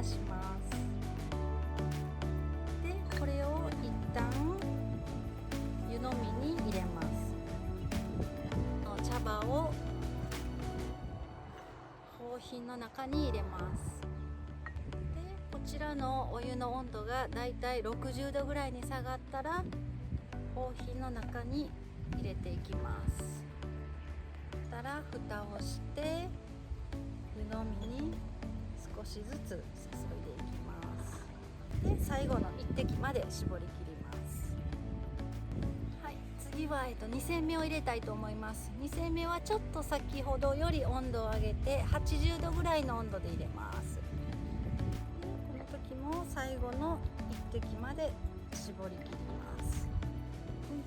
します。でこれを一旦湯飲みに入れます。茶葉を包品の中に入れます。でこちらのお湯の温度がだいたい60度ぐらいに下がったら包品の中に入れていきます。そしたら蓋をして湯飲みに少しずつ注いでいきます。で最後の1滴まで絞り切ります。はい、次は2煎目を入れたいと思います。2煎目はちょっと先ほどより温度を上げて80度ぐらいの温度で入れます。でこの時も最後の1滴まで絞り切ります。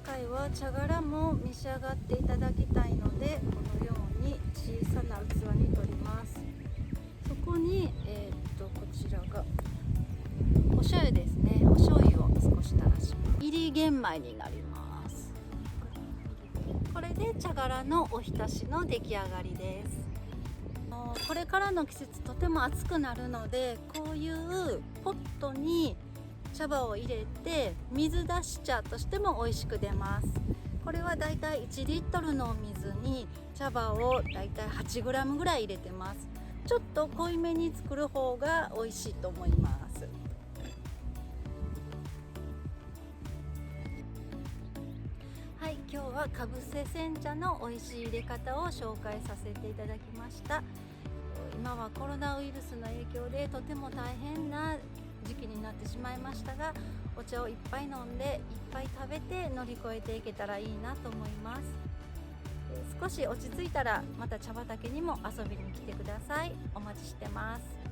今回は茶殻も召し上がっていただきたいので、このように小さな器に取ります。そこに、こちらがお醤油ですね。お醤油を少し垂らします。入り玄米になります。これで茶殻のおひたしの出来上がりです。これからの季節とても暑くなるので、こういうポットに茶葉を入れて水出し茶としても美味しく出ます。これはだいたい1リットルのお水に茶葉をだいたい 8g ぐらい入れてます。ちょっと濃いめに作る方が美味しいと思います。はい、今日はかぶせ煎茶の美味しい入れ方を紹介させていただきました。今はコロナウイルスの影響でとても大変な時期になってしまいましたが、お茶をいっぱい飲んでいっぱい食べて乗り越えていけたらいいなと思います。少し落ち着いたらまた茶畑にも遊びに来てください。お待ちしてます。